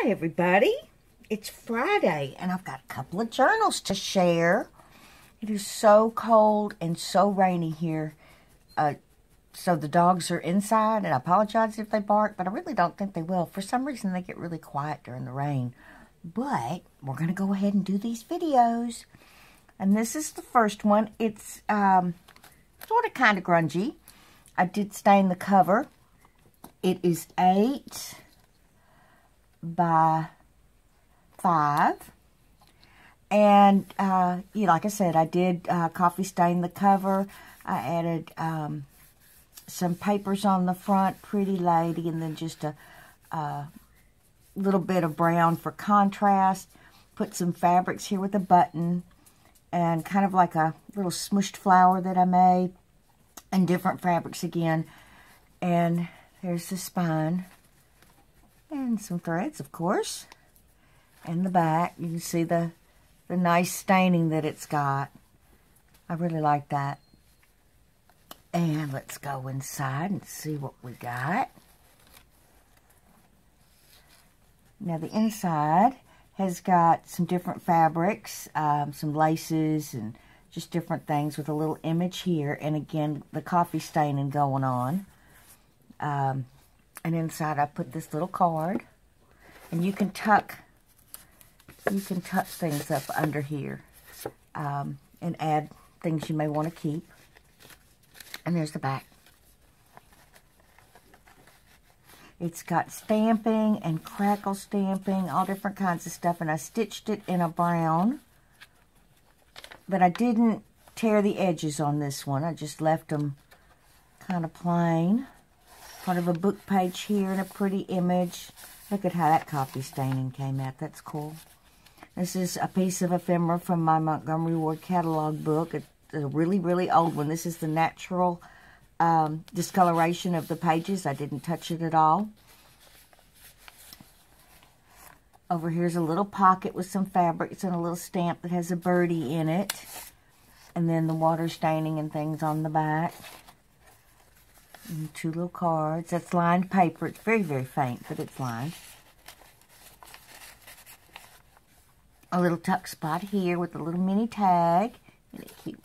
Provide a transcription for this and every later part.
Hi everybody, it's Friday and I've got a couple of journals to share. It is so cold and so rainy here, so the dogs are inside, and I apologize if they bark, but I really don't think they will. For some reason they get really quiet during the rain, but we're going to go ahead and do these videos. And this is the first one. It's sort of kind of grungy. I did stain the cover. It is 8 by 5, and like I said, I did coffee stain the cover. I added some papers on the front, Pretty Lady, and then just a little bit of brown for contrast. Put some fabrics here with a button and kind of like a little smushed flower that I made, and different fabrics again. And there's the spine. And some threads, of course. And the back, you can see the nice staining that it's got. I really like that. And let's go inside and see what we got. Now the inside has got some different fabrics, some laces and just different things with a little image here. And again, the coffee staining going on. And inside I put this little card, and you can tuck things up under here, and add things you may want to keep. And there's the back. It's got stamping and crackle stamping, all different kinds of stuff, and I stitched it in a brown, but I didn't tear the edges on this one. I just left them kind of plain. Part of a book page here and a pretty image. Look at how that coffee staining came out. That's cool. This is a piece of ephemera from my Montgomery Ward catalog book. It's a really, really old one. This is the natural discoloration of the pages. I didn't touch it at all. Over here's a little pocket with some fabrics and a little stamp that has a birdie in it. And then the water staining and things on the back. And 2 little cards. That's lined paper. It's very, very faint, but it's lined. A little tuck spot here with a little mini tag. Isn't it cute?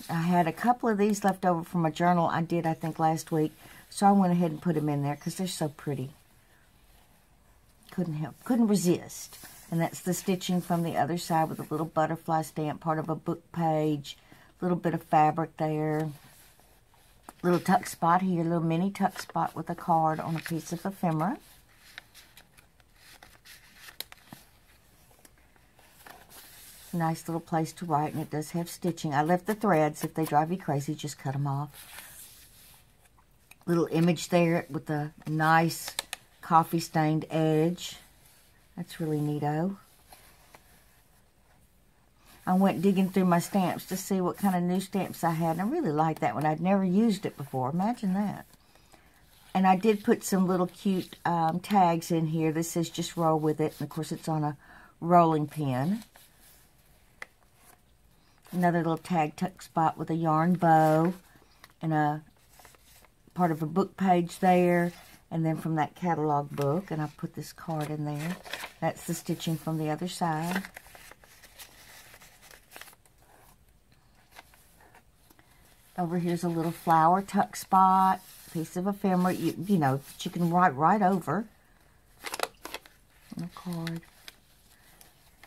I had a couple of these left over from a journal I did, I think, last week. So I went ahead and put them in there because they're so pretty. Couldn't resist. And that's the stitching from the other side with a little butterfly stamp, part of a book page. A little bit of fabric there. Little tuck spot here, little mini tuck spot with a card on a piece of ephemera. Nice little place to write, and it does have stitching. I left the threads. If they drive you crazy, just cut them off. Little image there with a nice coffee stained edge. That's really neato. I went digging through my stamps to see what kind of new stamps I had. And I really like that one. I'd never used it before. Imagine that. And I did put some little cute tags in here. This says just roll with it. And of course it's on a rolling pin. Another little tag tuck spot with a yarn bow. And a part of a book page there. And then from that catalog book. And I put this card in there. That's the stitching from the other side. Over here's a little flower tuck spot. Piece of ephemera. You know, that you can write right over. And a card.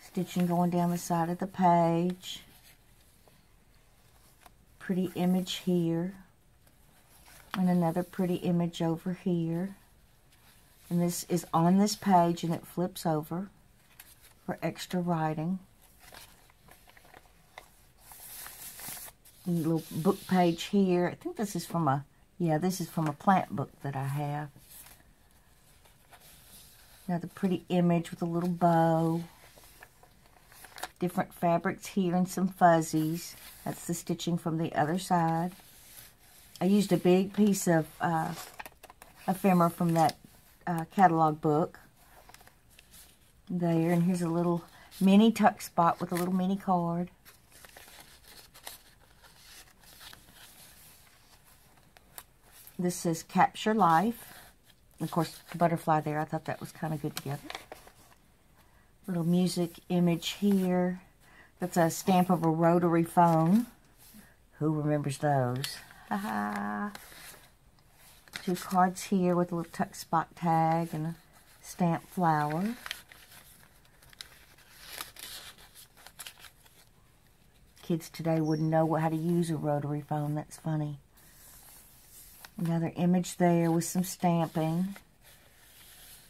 Stitching going down the side of the page. Pretty image here. And another pretty image over here. And this is on this page, and it flips over for extra writing. And a little book page here. I think this is from a, this is from a plant book that I have. Another pretty image with a little bow. Different fabrics here and some fuzzies. That's the stitching from the other side. I used a big piece of ephemera from that catalog book. There, and here's a little mini tuck spot with a little mini card. This says Capture Life. Of course, the butterfly there, I thought that was kind of good together. Little music image here. That's a stamp of a rotary phone. Who remembers those? Haha. 2 cards here with a little tuck spot tag and a stamped flower. Kids today wouldn't know how to use a rotary phone. That's funny. Another image there with some stamping.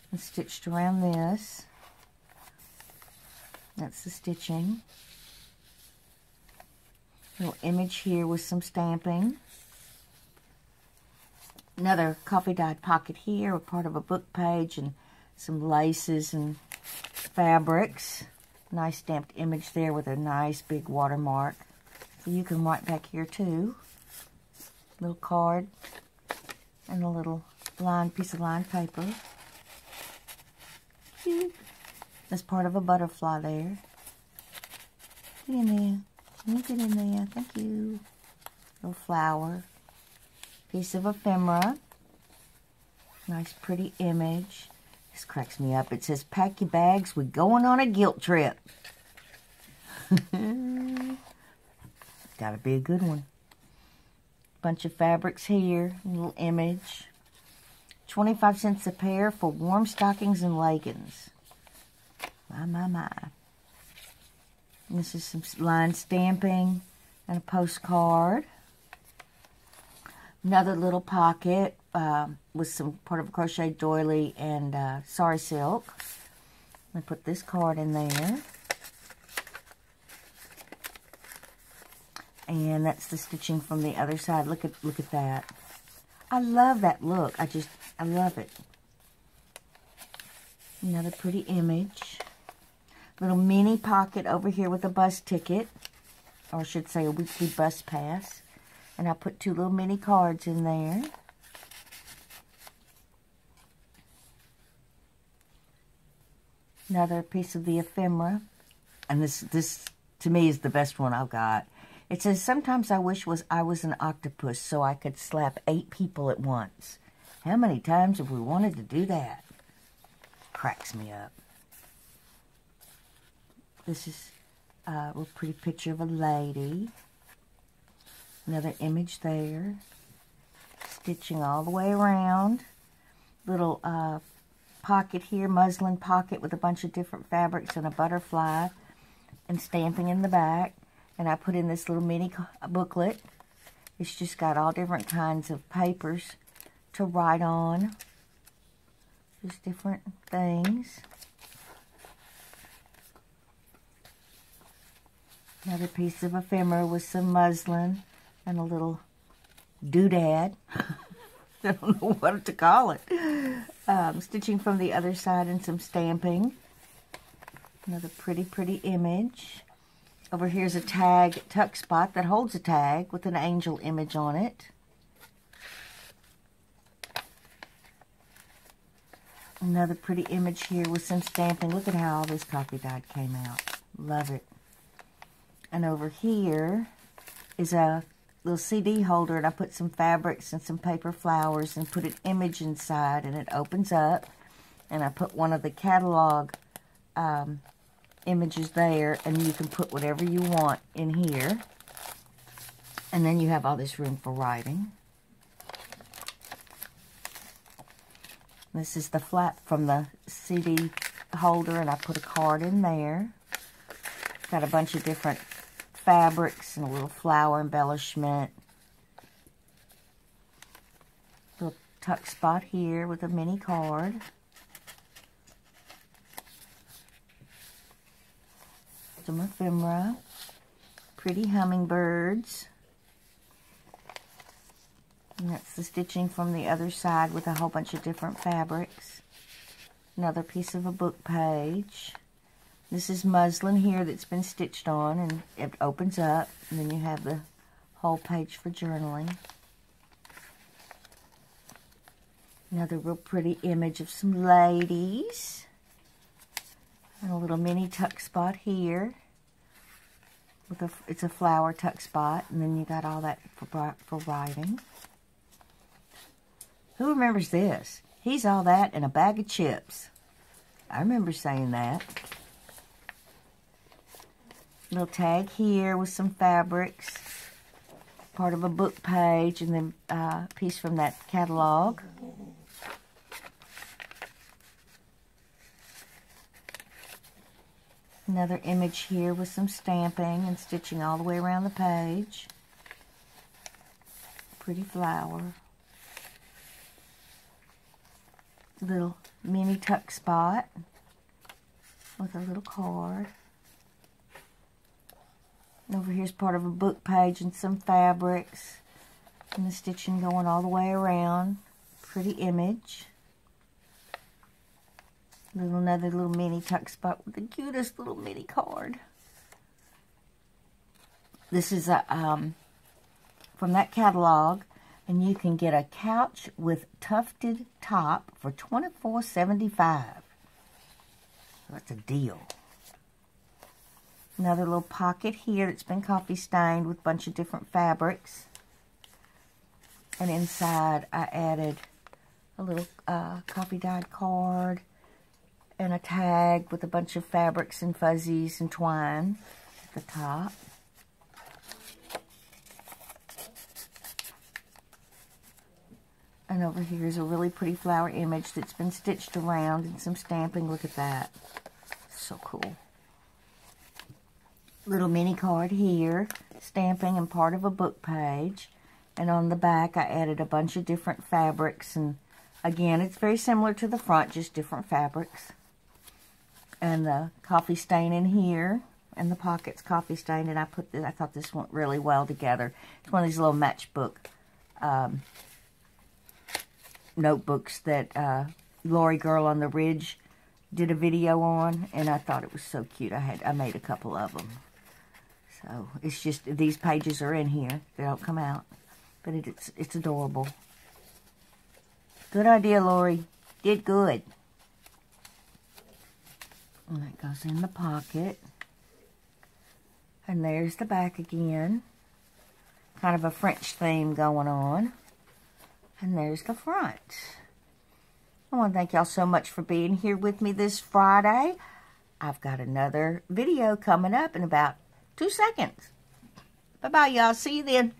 And stitched around this. That's the stitching. Little image here with some stamping. Another coffee dyed pocket here with part of a book page and some laces and fabrics. Nice stamped image there with a nice big watermark. So you can write back here too. Little card and a little piece of lined paper. Cute. That's part of a butterfly there. Get in there. Can you get in there? Thank you. Little flower. Piece of ephemera. Nice pretty image. This cracks me up. It says, pack your bags, we're going on a guilt trip. Gotta be a good one. Bunch of fabrics here. Little image. 25 cents a pair for warm stockings and leggings. My. And this is some line stamping and a postcard. Another little pocket with some part of a crochet doily and sari silk. I'm going to put this card in there. And that's the stitching from the other side. Look at that. I love that look. I love it. Another pretty image. Little mini pocket over here with a bus ticket. Or I should say a weekly bus pass. And I put 2 little mini cards in there. Another piece of the ephemera. And this to me is the best one I've got. It says, sometimes I wish I was an octopus so I could slap 8 people at once. How many times have we wanted to do that? Cracks me up. This is a real pretty picture of a lady. Another image there. Stitching all the way around. Little pocket here, muslin pocket with a bunch of different fabrics and a butterfly. And stamping in the back. And I put in this little mini booklet. It's just got all different kinds of papers to write on. Just different things. Another piece of ephemera with some muslin and a little doodad. I don't know what to call it. Stitching from the other side and some stamping. Another pretty image. Over here's a tag tuck spot that holds a tag with an angel image on it. Another pretty image here with some stamping. Look at how all this coffee dyed came out. Love it. And over here is a little CD holder, and I put some fabrics and some paper flowers and put an image inside, and it opens up. And I put one of the catalog images there, and you can put whatever you want in here. And then you have all this room for writing. This is the flap from the CD holder, and I put a card in there. Got a bunch of different fabrics and a little flower embellishment. Little tuck spot here with a mini card. Some ephemera. Pretty hummingbirds. And that's the stitching from the other side with a whole bunch of different fabrics. Another piece of a book page. This is muslin here that's been stitched on, and it opens up, and then you have the whole page for journaling. Another real pretty image of some ladies. And a little mini tuck spot here. It's a flower tuck spot, and then you got all that for writing. Who remembers this? He's all that and a bag of chips. I remember saying that. Little tag here with some fabrics. Part of a book page, and then a piece from that catalog. Another image here with some stamping and stitching all the way around the page. Pretty flower. Little mini tuck spot with a little card. And over here's part of a book page and some fabrics. And the stitching going all the way around. Pretty image. Another little mini tuck spot with the cutest little mini card. This is a from that catalog, and you can get a couch with tufted top for $24.75. That's a deal. Another little pocket here that's been coffee stained with a bunch of different fabrics. And inside I added a little coffee dyed card and a tag with a bunch of fabrics and fuzzies and twine at the top. And over here is a really pretty flower image that's been stitched around and some stamping. Look at that. So cool. Little mini card here, stamping and part of a book page. And on the back I added a bunch of different fabrics, and again it's very similar to the front, just different fabrics. And the coffee stain in here, and the pockets coffee stained, and I thought this went really well together. It's one of these little matchbook notebooks that Lori Girl on the Ridge did a video on, and I thought it was so cute. I made a couple of them. So it's just these pages are in here. They don't come out, but it's adorable. Good idea, Lori. Did good. And that goes in the pocket. And there's the back again. Kind of a French theme going on. And there's the front. I want to thank y'all so much for being here with me this Friday. I've got another video coming up in about 2 seconds. Bye-bye, y'all. See you then.